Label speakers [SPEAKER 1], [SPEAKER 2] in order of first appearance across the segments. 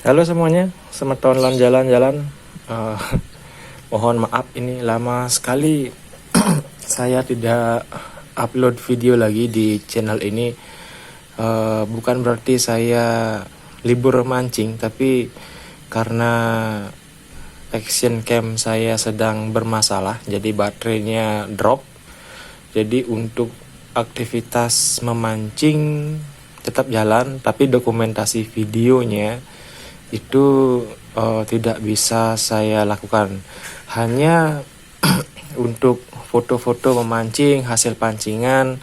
[SPEAKER 1] Halo semuanya, selamat tahun jalan-jalan. Eh, Mohon maaf ini lama sekali saya tidak upload video lagi di channel ini. Bukan berarti saya libur mancing, tapi karena action cam saya sedang bermasalah, jadi baterainya drop. Jadi untuk aktivitas memancing tetap jalan, tapi dokumentasi videonya itu tidak bisa saya lakukan. Hanya untuk foto-foto memancing, hasil pancingan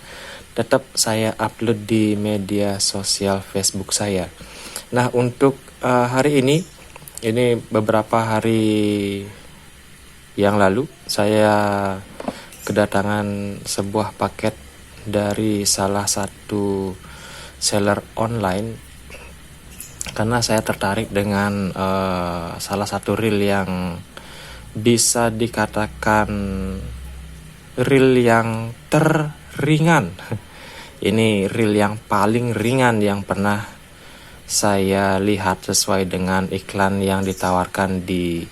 [SPEAKER 1] tetap saya upload di media sosial Facebook saya. Nah, untuk hari ini beberapa hari yang lalu saya kedatangan sebuah paket dari salah satu seller online karena saya tertarik dengan salah satu reel yang bisa dikatakan reel yang terringan. Ini reel yang paling ringan yang pernah saya lihat sesuai dengan iklan yang ditawarkan di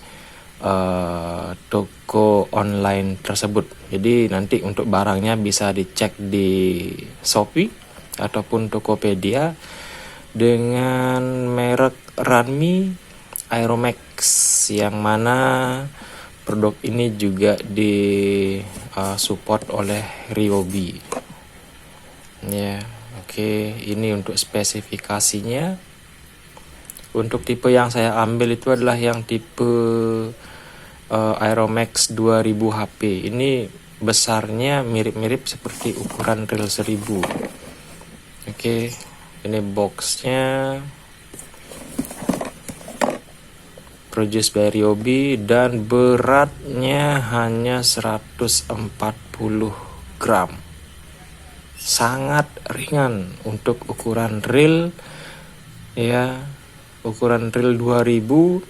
[SPEAKER 1] toko online tersebut. Jadi nanti untuk barangnya bisa dicek di Shopee ataupun Tokopedia dengan merek Ranmi Aeromax, yang mana produk ini juga di support oleh Ryobi. Ya, oke, ini untuk spesifikasinya. Untuk tipe yang saya ambil itu adalah yang tipe Aeromax 2000 HP. Ini besarnya mirip-mirip seperti ukuran reel 1000. Oke, ini boxnya produce by Ryobi dan beratnya hanya 140 gram. Sangat ringan untuk ukuran reel ya. Ukuran reel 2000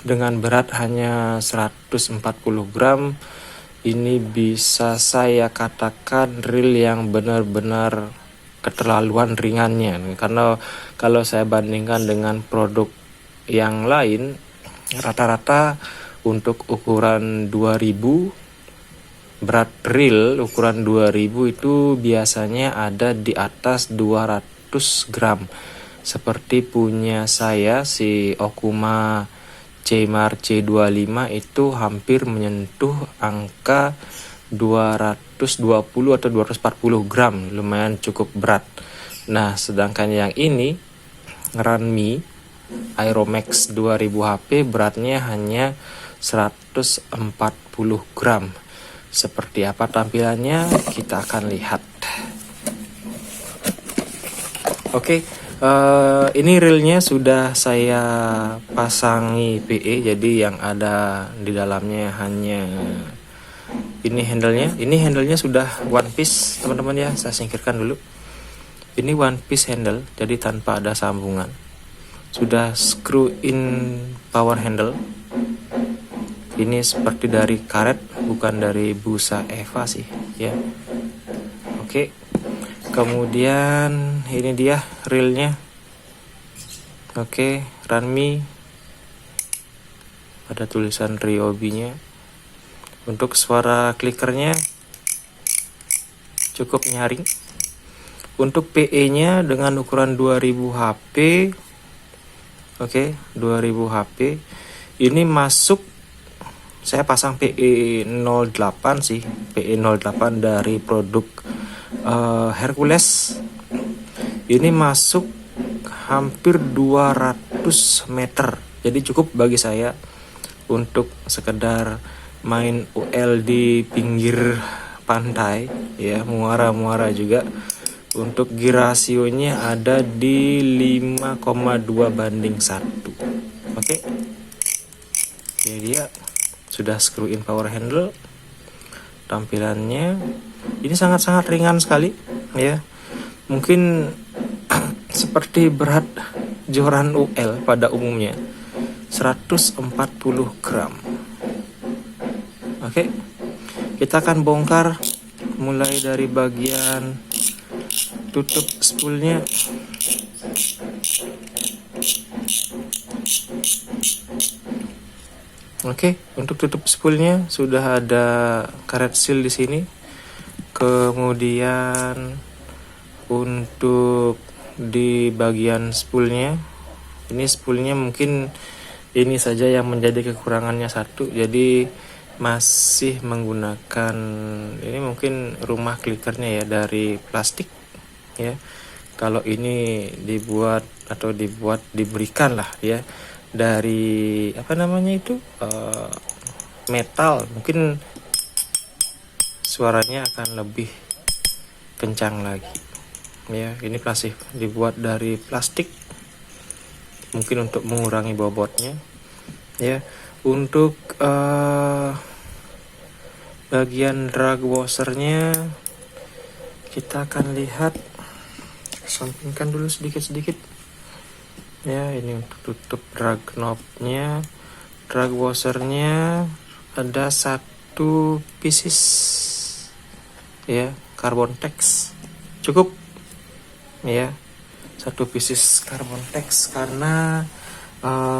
[SPEAKER 1] dengan berat hanya 140 gram. Ini bisa saya katakan reel yang benar-benar keterlaluan ringannya. Karena kalau saya bandingkan dengan produk yang lain, rata-rata untuk ukuran 2000, berat reel ukuran 2000 itu biasanya ada di atas 200 gram. Seperti punya saya si Okuma C-Mar C25 itu hampir menyentuh angka 220 atau 240 gram, lumayan cukup berat. Nah, sedangkan yang ini Ranmi Aeromax 2000 HP beratnya hanya 140 gram. Seperti apa tampilannya kita akan lihat. Oke, ini reelnya sudah saya pasangi PE, jadi yang ada di dalamnya hanya ini handle-nya. Ini handle-nya sudah one piece, teman-teman ya. Saya singkirkan dulu. Ini one piece handle, jadi tanpa ada sambungan. Sudah screw in power handle. Ini seperti dari karet, bukan dari busa Eva sih, ya. Oke. Kemudian ini dia reelnya. Oke, Ranmi. Ada tulisan Ryobi-nya. Untuk suara klikernya cukup nyaring. Untuk PE-nya dengan ukuran 2000 HP. Oke, 2000 HP. Ini masuk, saya pasang PE 08 sih. PE 08 dari produk Hercules. Ini masuk hampir 200 meter. Jadi cukup bagi saya untuk sekedar main UL di pinggir pantai ya, muara-muara juga. Untuk gear rasionya ada di 5,2:1. Oke. Jadi dia sudah screw in power handle. Tampilannya ini sangat-sangat ringan sekali ya. Mungkin seperti berat joran UL pada umumnya, 140 gram. Oke, kita akan bongkar mulai dari bagian tutup spoolnya. Oke, untuk tutup spoolnya sudah ada karet seal di sini. Kemudian untuk di bagian spoolnya, ini spoolnya mungkin ini saja yang menjadi kekurangannya satu. Jadi masih menggunakan ini mungkin rumah klikernya ya dari plastik ya. Kalau ini diberikan lah ya dari apa namanya itu metal, mungkin suaranya akan lebih kencang lagi ya. Ini plastik, dibuat dari plastik mungkin untuk mengurangi bobotnya ya. Untuk bagian drag washernya kita akan lihat, sampingkan dulu sedikit ya. Ini untuk tutup drag knobnya. Drag washernya ada satu pieces ya, carbon tex cukup ya, satu pieces carbon tex karena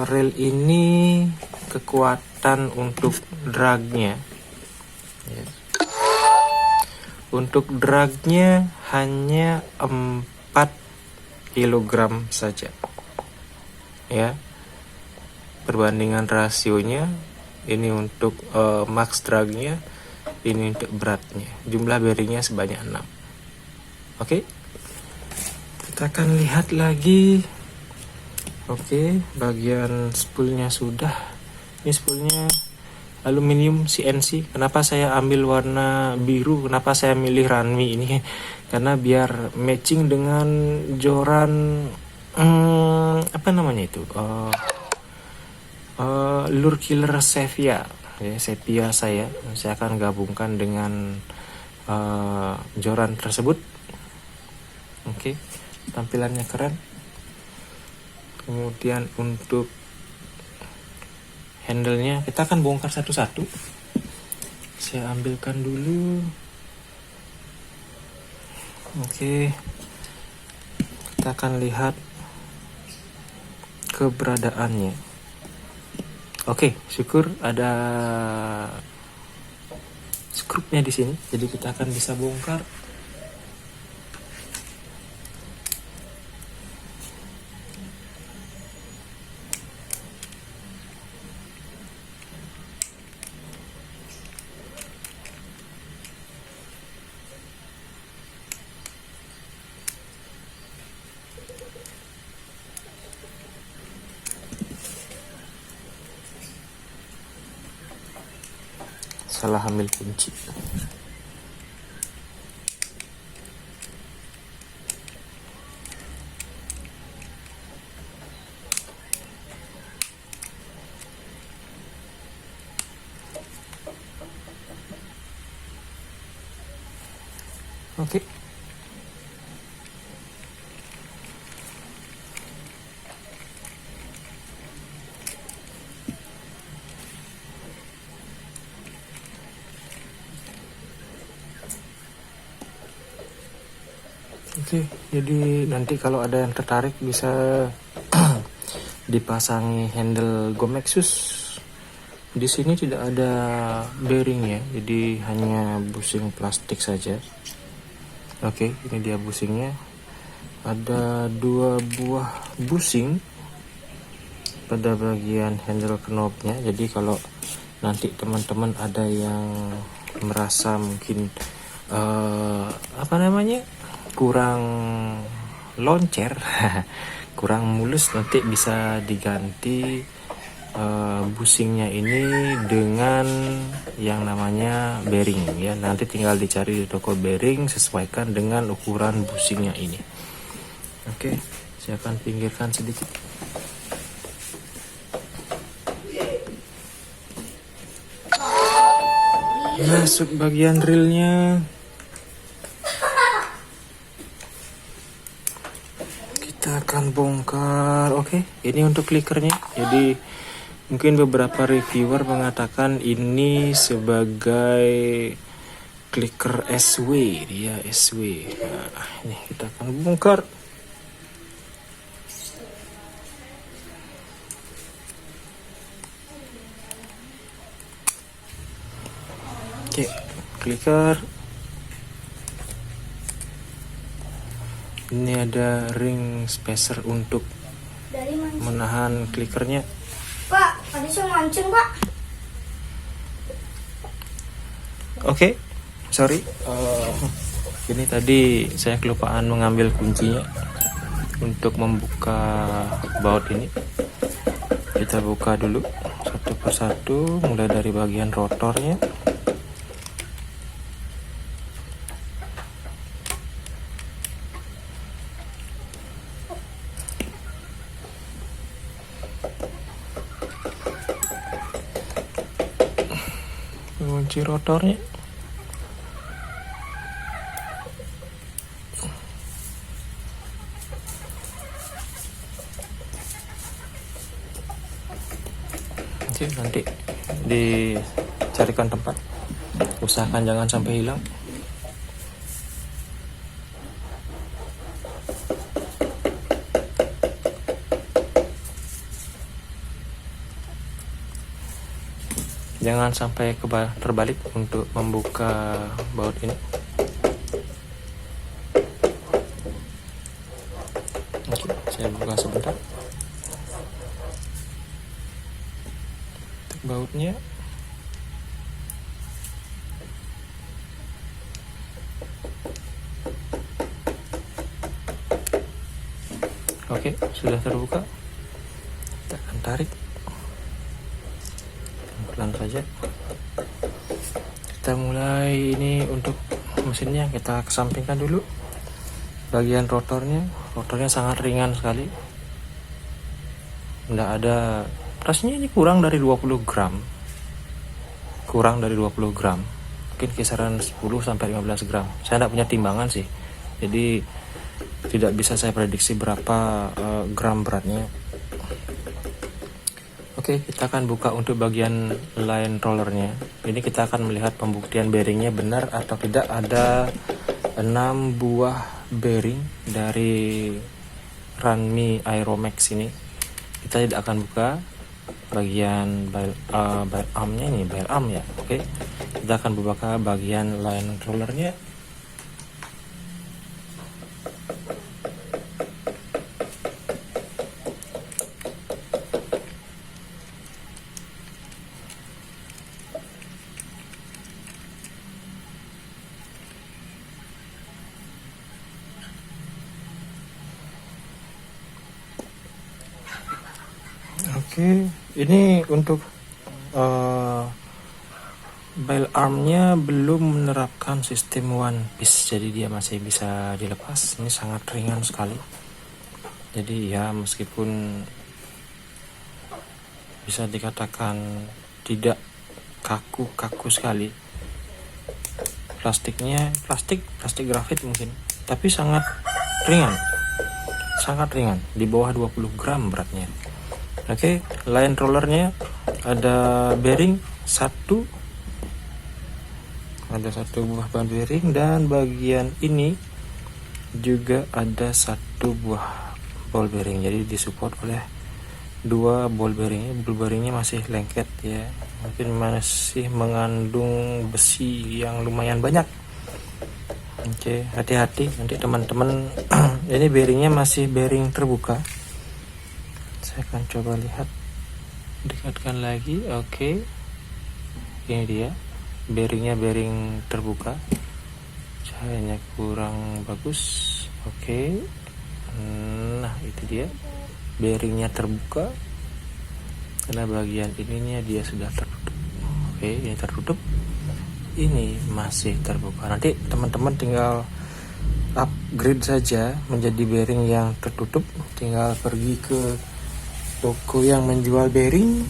[SPEAKER 1] reel ini kekuatan untuk dragnya ya. Untuk dragnya hanya 4 kg saja ya, perbandingan rasionya ini untuk max dragnya, ini untuk beratnya. Jumlah bearingnya sebanyak 6. Oke, kita akan lihat lagi. Oke, bagian spoolnya sudah. Ini spoolnya aluminium CNC. Kenapa saya ambil warna biru? Kenapa saya milih Ranmi ini? Karena biar matching dengan joran apa namanya itu? Lure Killer Sepia ya, sepia saya akan gabungkan dengan joran tersebut. Oke, tampilannya keren. Kemudian untuk handle-nya kita akan bongkar satu-satu. Saya ambilkan dulu. Oke, kita akan lihat keberadaannya. Oke, syukur ada skrupnya di sini, jadi kita akan bisa bongkar. Salah ambil kunci. Oke. Oke, jadi nanti kalau ada yang tertarik bisa dipasangi handle Gomexus. Di sini tidak ada bearing ya, jadi hanya busing plastik saja. Oke, ini dia busingnya. Ada 2 buah busing pada bagian handle knobnya. Jadi kalau nanti teman-teman ada yang merasa mungkin kurang loncer kurang mulus, nanti bisa diganti busingnya ini dengan yang namanya bearing ya. Nanti tinggal dicari di toko bearing, sesuaikan dengan ukuran busingnya ini. Oke, saya akan pinggirkan sedikit. Masuk bagian reelnya. Kita akan bongkar. Oke, ini untuk klikernya. Jadi mungkin beberapa reviewer mengatakan ini sebagai kliker SW, dia SW. Nah, ini kita akan bongkar. Oke, clicker. Ini ada ring spacer untuk menahan clickernya.
[SPEAKER 2] Pak, tadi saya mancing, Pak.
[SPEAKER 1] Oke, sorry. Ini tadi saya kelupaan mengambil kuncinya untuk membuka baut ini. Kita buka dulu satu persatu, mulai dari bagian rotornya. Kunci rotornya. Nanti dicarikan tempat, usahakan jangan sampai hilang. Jangan sampai terbalik untuk membuka baut ini. Oke, saya buka sebentar. Untuk bautnya. Oke, sudah terbuka. Kita akan tarik. Pelan saja. Kita mulai ini untuk mesinnya, kita kesampingkan dulu. Bagian rotornya sangat ringan sekali. Nggak ada, rasanya ini kurang dari 20 gram. Mungkin kisaran 10 sampai 15 gram. Saya nggak punya timbangan sih. Jadi tidak bisa saya prediksi berapa gram beratnya. Oke, kita akan buka untuk bagian line rollernya. Ini kita akan melihat pembuktian bearingnya benar atau tidak. Ada 6 buah bearing dari Ranmi Aeromax ini. Kita tidak akan buka bagian bail armnya, ini bail arm ya. Oke, kita akan buka bagian line rollernya. Oke, ini untuk bail armnya belum menerapkan sistem one piece, jadi dia masih bisa dilepas. Ini sangat ringan sekali. Jadi ya, meskipun bisa dikatakan tidak kaku sekali, plastik grafit mungkin, tapi sangat ringan, di bawah 20 gram beratnya. Oke, line rollernya ada bearing satu buah ban bearing, dan bagian ini juga ada satu buah ball bearing. Jadi disupport oleh 2 ball bearing. Ball bearingnya masih lengket ya, mungkin masih mengandung besi yang lumayan banyak. Oke, hati-hati nanti teman-teman. Ini bearingnya masih bearing terbuka. Saya akan coba lihat, dekatkan lagi. Oke, ini dia bearingnya, bearing terbuka. Cahayanya kurang bagus. Oke, nah itu dia bearingnya terbuka, karena bagian ininya dia sudah tertutup. Oke, ini tertutup, ini masih terbuka. Nanti teman-teman tinggal upgrade saja menjadi bearing yang tertutup. Tinggal pergi ke toko yang menjual bearing,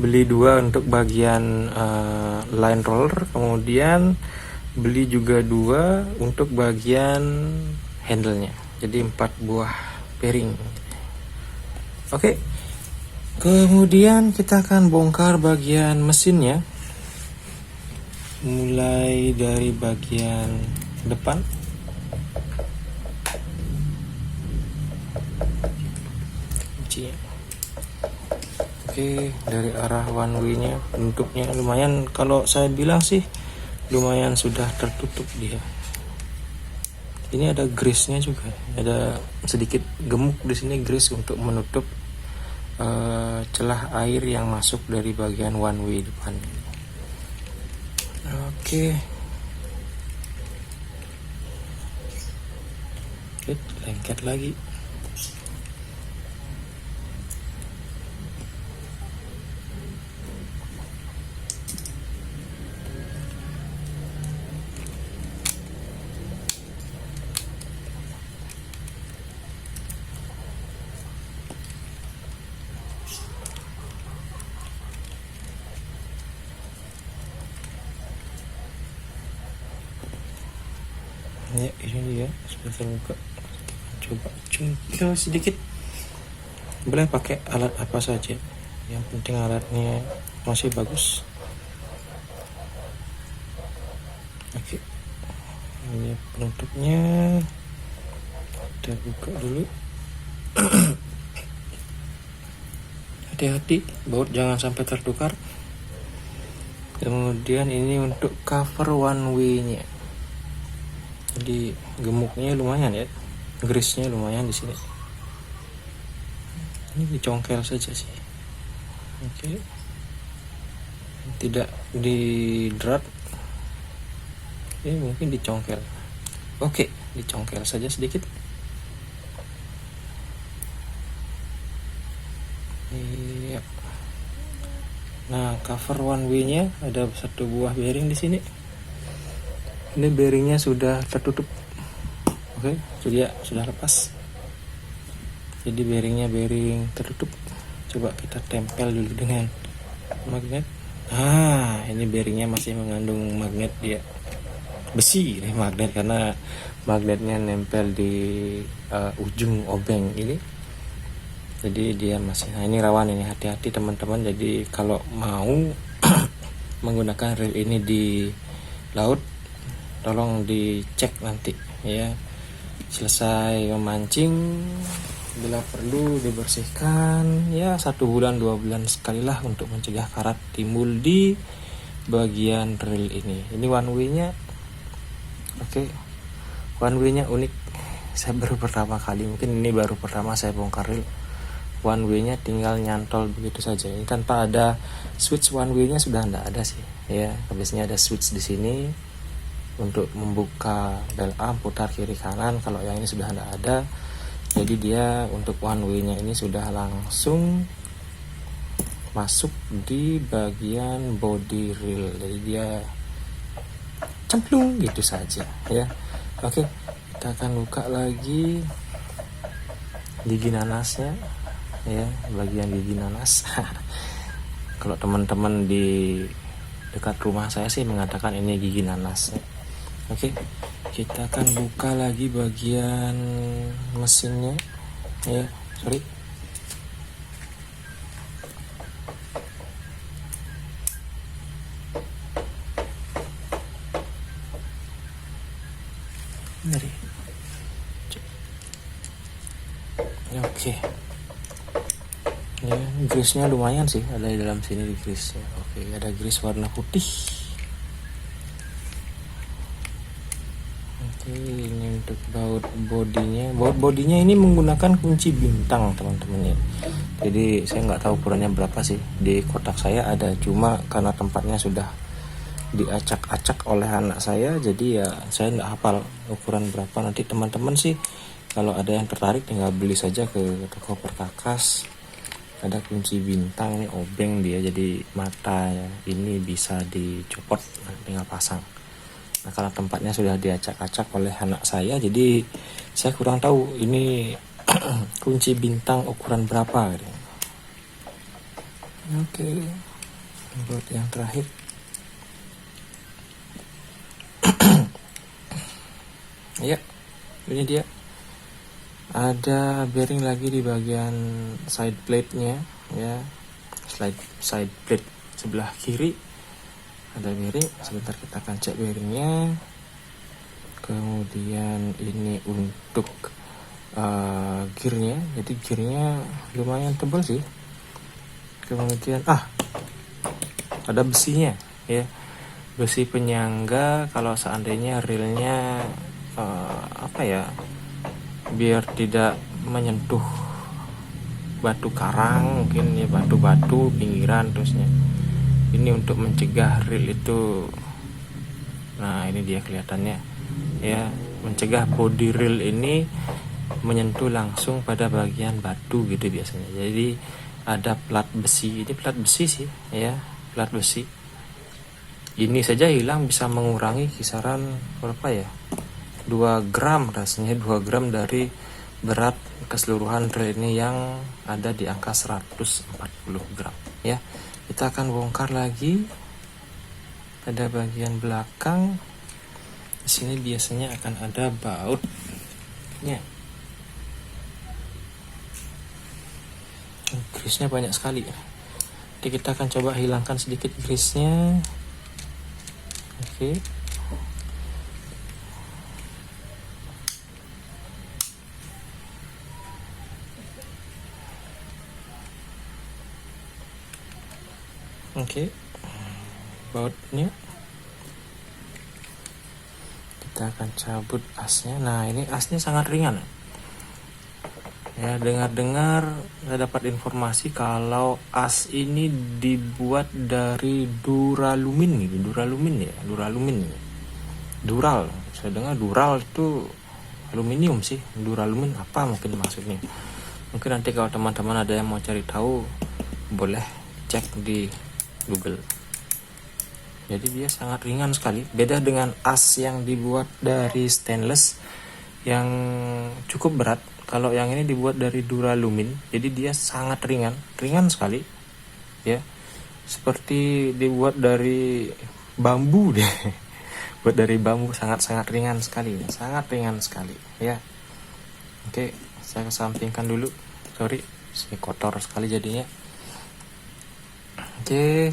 [SPEAKER 1] beli 2 untuk bagian line roller, kemudian beli juga 2 untuk bagian handle-nya. Jadi 4 buah bearing. Oke, kemudian kita akan bongkar bagian mesinnya, mulai dari bagian depan. Oke, dari arah one way-nya bentuknya lumayan, kalau saya bilang sih lumayan sudah tertutup dia. Ini ada grease-nya juga, ada sedikit gemuk di sini grease untuk menutup celah air yang masuk dari bagian one way depan. Oke. Lengket lagi. Ya, ini dia sudah terbuka. Coba cungkil sedikit. Boleh pakai alat apa saja, yang penting alatnya masih bagus. Oke, ini penutupnya. Kita buka dulu. Hati-hati baut jangan sampai tertukar. Kemudian ini untuk cover one way nya, jadi gemuknya lumayan ya, grease-nya lumayan di sini. Ini dicongkel saja sih. Oke. Tidak di drat. Ini mungkin dicongkel. Oke, dicongkel saja sedikit. Iya. Nah, cover one way-nya ada satu buah bearing di sini. Ini bearingnya sudah tertutup. Oke, itu dia sudah lepas. Jadi bearingnya bearing tertutup. Coba kita tempel dulu dengan magnet. Ini bearingnya masih mengandung magnet dia. Besi ini magnet, karena magnetnya nempel di ujung obeng ini. Jadi dia masih, ini rawan ini, hati-hati teman-teman. Jadi kalau mau menggunakan reel ini di laut, tolong dicek nanti ya. Selesai memancing, bila perlu dibersihkan ya 1 bulan 2 bulan sekali lah, untuk mencegah karat timbul di bagian reel ini. Ini one way nya. Oke, one way nya unik. Saya baru pertama kali, mungkin ini baru pertama saya bongkar reel. One way nya tinggal nyantol begitu saja. Ini tanpa ada switch, one way nya sudah tidak ada sih ya. Habisnya ada switch di sini untuk membuka bel arm, putar kiri kanan. Kalau yang ini sudah tidak ada. Jadi dia untuk one way nya ini sudah langsung masuk di bagian body reel. Jadi dia cemplung gitu saja ya. Oke, kita akan buka lagi gigi nanasnya ya, bagian gigi nanas. Kalau teman-teman di dekat rumah saya sih mengatakan ini gigi nanas ya. Oke, kita akan buka lagi bagian mesinnya ya. Sorry. Dari. Oke. Ya, grease-nya lumayan sih, ada di dalam sini di grease-nya. Oke, ada grease warna putih. Ini untuk baut bodinya. Baut bodinya ini menggunakan kunci bintang teman-teman ya. Jadi saya nggak tahu ukurannya berapa sih. Di kotak saya ada, cuma karena tempatnya sudah diacak-acak oleh anak saya, jadi ya saya nggak hafal ukuran berapa. Nanti teman-teman sih kalau ada yang tertarik tinggal beli saja ke toko perkakas. Ada kunci bintang, ini obeng dia, jadi mata ya ini bisa dicopot, tinggal pasang. Nah, karena tempatnya sudah diacak-acak oleh anak saya, jadi saya kurang tahu ini kunci bintang ukuran berapa gitu. Oke, buat yang terakhir. Ya, ini dia. Ada bearing lagi di bagian side plate-nya ya. Side plate sebelah kiri ada bearing. Sebentar kita akan cek bearingnya. Kemudian ini untuk gearnya. Jadi gearnya lumayan tebal sih. Kemudian ada besinya ya, besi penyangga kalau seandainya reelnya biar tidak menyentuh batu karang, mungkin ya batu-batu pinggiran terusnya. Ini untuk mencegah reel itu, nah ini dia kelihatannya ya, mencegah body reel ini menyentuh langsung pada bagian batu gitu biasanya. Jadi ada plat besi, ini plat besi sih ya, plat besi. Ini saja hilang bisa mengurangi kisaran berapa ya, 2 gram rasanya, 2 gram dari berat keseluruhan reel ini yang ada di angka 140 gram ya. Kita akan bongkar lagi pada bagian belakang. Di sini biasanya akan ada bautnya. Grease-nya banyak sekali. Jadi kita akan coba hilangkan sedikit grease-nya. Oke. Oke. Bautnya. Kita akan cabut asnya. Nah, ini asnya sangat ringan. Ya, dengar-dengar saya dapat informasi kalau as ini dibuat dari duralumin gitu, duralumin. Dural. Saya dengar dural itu aluminium sih, duralumin apa mungkin maksudnya. Mungkin nanti kalau teman-teman ada yang mau cari tahu boleh cek di Google. Jadi dia sangat ringan sekali, beda dengan as yang dibuat dari stainless yang cukup berat. Kalau yang ini dibuat dari duralumin, jadi dia sangat ringan sekali ya, seperti dibuat dari bambu deh. Buat dari bambu, sangat ringan sekali ya. Oke, saya kesampingkan dulu, sorry ini kotor sekali jadinya. Oke,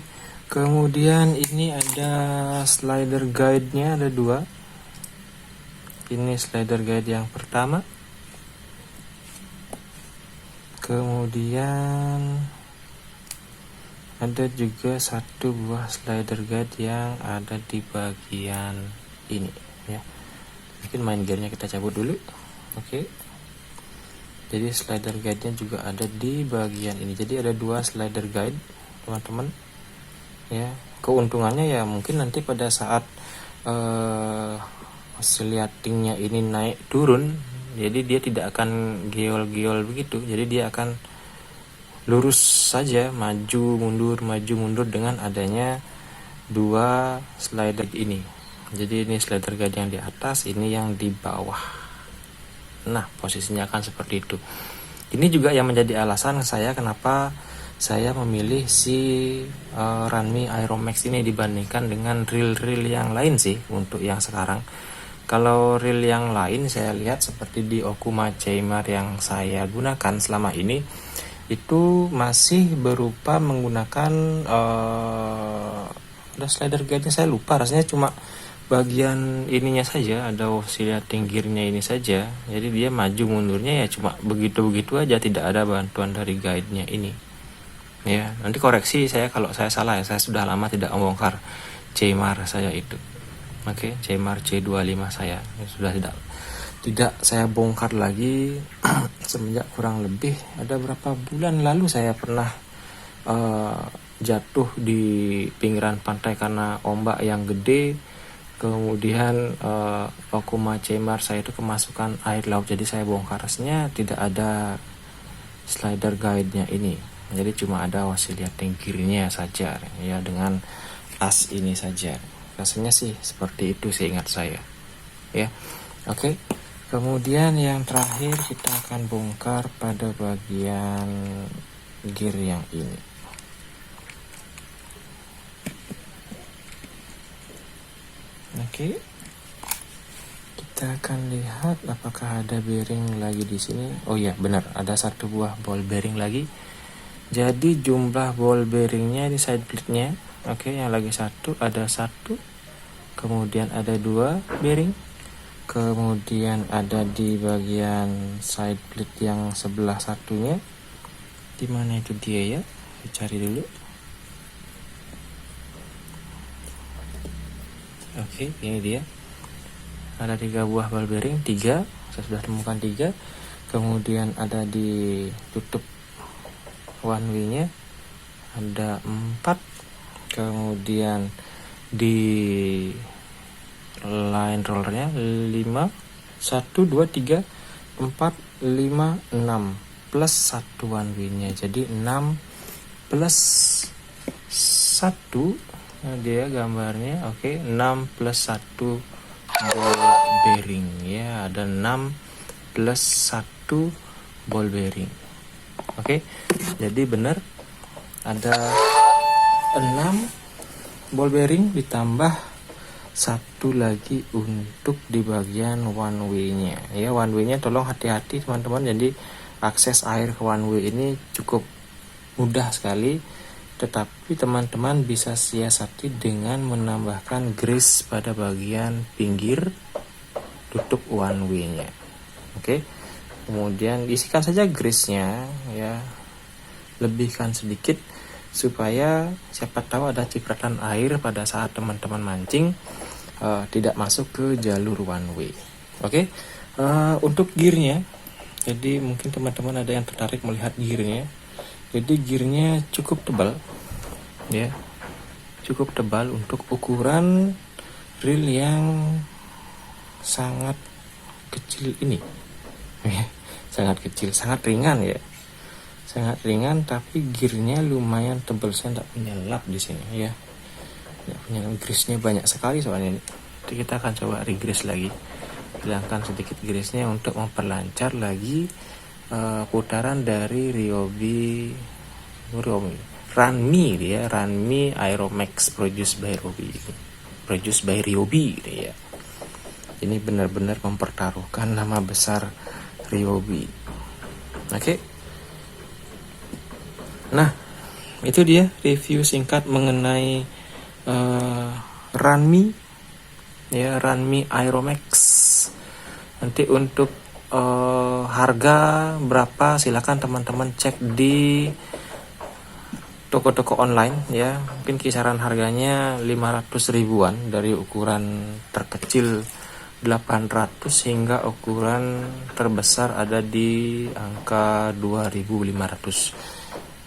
[SPEAKER 1] kemudian ini ada slider guide-nya, ada 2. Ini slider guide yang pertama. Kemudian ada juga 1 buah slider guide yang ada di bagian ini ya. Mungkin main gearnya kita cabut dulu. Oke. Jadi slider guide-nya juga ada di bagian ini. Jadi ada 2 slider guide, teman-teman. Ya, keuntungannya ya mungkin nanti pada saat oscillatingnya ini naik turun, jadi dia tidak akan geol-geol begitu, jadi dia akan lurus saja, maju mundur dengan adanya 2 slider ini. Jadi ini slider guide yang di atas, ini yang di bawah. Nah, posisinya akan seperti itu. Ini juga yang menjadi alasan saya kenapa saya memilih si Ranmi Aeromax ini dibandingkan dengan reel-reel yang lain sih untuk yang sekarang. Kalau reel yang lain saya lihat seperti di Okuma Ceimar yang saya gunakan selama ini, itu masih berupa menggunakan ada slider guide-nya, saya lupa rasanya, cuma bagian ininya saja, ada oscillating gear-nya ini saja. Jadi dia maju mundurnya ya cuma begitu-begitu aja, tidak ada bantuan dari guide-nya ini. Ya, nanti koreksi saya kalau saya salah ya, saya sudah lama tidak membongkar Ceimar saya itu. Oke, Ceimar C25 saya sudah tidak saya bongkar lagi semenjak kurang lebih ada berapa bulan lalu saya pernah jatuh di pinggiran pantai karena ombak yang gede. Kemudian Okuma Ceimar saya itu kemasukan air laut, jadi saya bongkar. Rasanya tidak ada slider guide-nya ini, jadi cuma ada oscillating gear-nya saja ya, dengan as ini saja. Rasanya sih seperti itu seingat saya ya. Oke. Kemudian yang terakhir kita akan bongkar pada bagian gear yang ini. Oke. Kita akan lihat apakah ada bearing lagi di sini. Oh ya, benar, ada 1 buah ball bearing lagi. Jadi jumlah ball bearingnya di side plate-nya, oke, yang lagi 1 ada 1. Kemudian ada 2 bearing. Kemudian ada di bagian side plate yang sebelah satunya. Di mana itu dia ya? Cari dulu. Oke, ini dia. Ada 3 buah ball bearing, 3. Saya sudah temukan 3. Kemudian ada di tutup one way-nya ada 4. Kemudian di line rollernya 5. 1, 2, 3, 4, 5, 6 plus 1 one way-nya. Jadi 6 plus 1. Nah, dia gambarnya oke, 6 plus 1 ball bearing ya, ada 6 plus 1 ball bearing. Oke, jadi benar ada 6 ball bearing ditambah 1 lagi untuk di bagian one way-nya ya. One way-nya tolong hati-hati teman-teman, jadi akses air ke one way ini cukup mudah sekali, tetapi teman-teman bisa siasati dengan menambahkan grease pada bagian pinggir tutup one way-nya. Oke. Kemudian isikan saja grease-nya ya. Lebihkan sedikit supaya siapa tahu ada cipratan air pada saat teman-teman mancing tidak masuk ke jalur one way. Oke. Untuk gearnya, jadi mungkin teman-teman ada yang tertarik melihat gearnya. Jadi gearnya cukup tebal ya, cukup tebal untuk ukuran reel yang sangat kecil ini ya. Sangat kecil, sangat ringan ya, sangat ringan, tapi gearnya lumayan tebal. Saya tidak punya lap di sini ya, tidak punya lap. Grease-nya banyak sekali soalnya ini. Jadi kita akan coba regrease lagi, hilangkan sedikit grease-nya untuk memperlancar lagi putaran dari Ryobi Ranmi dia, Ranmi Aeromax produced by Ryobi ya. Ini benar-benar mempertaruhkan nama besar Ryobi. Oke. Nah, itu dia review singkat mengenai Ranmi ya, Ranmi Aeromax. Nanti untuk harga berapa silakan teman-teman cek di toko-toko online ya. Mungkin kisaran harganya 500 ribuan dari ukuran terkecil 800 hingga ukuran terbesar ada di angka 2500.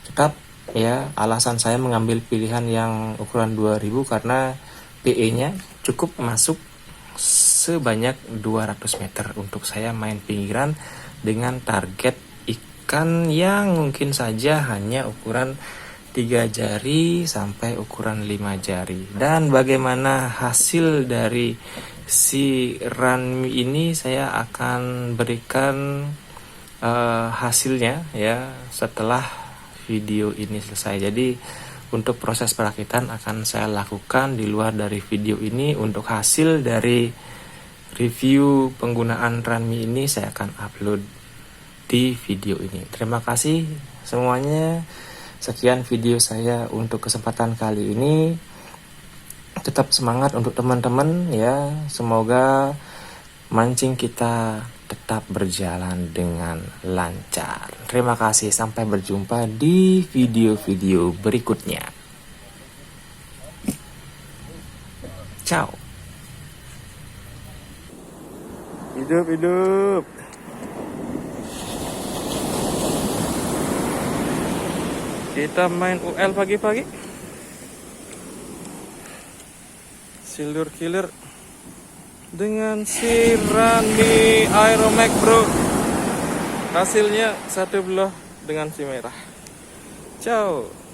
[SPEAKER 1] Tetap ya, alasan saya mengambil pilihan yang ukuran 2000 karena PE-nya cukup masuk sebanyak 200 meter untuk saya main pinggiran dengan target ikan yang mungkin saja hanya ukuran 3 jari sampai ukuran 5 jari. Dan bagaimana hasil dari si Ranmi ini saya akan berikan hasilnya ya setelah video ini selesai. Jadi untuk proses perakitan akan saya lakukan di luar dari video ini. Untuk hasil dari review penggunaan Ranmi ini saya akan upload di video ini. Terima kasih semuanya. Sekian video saya untuk kesempatan kali ini. Tetap semangat untuk teman-teman ya. Semoga mancing kita tetap berjalan dengan lancar. Terima kasih, sampai berjumpa di video-video berikutnya. Ciao. Hidup. Kita main UL pagi-pagi. Silur killer dengan si Ranmi Aeromax bro. Hasilnya satu belah dengan si merah. Ciao.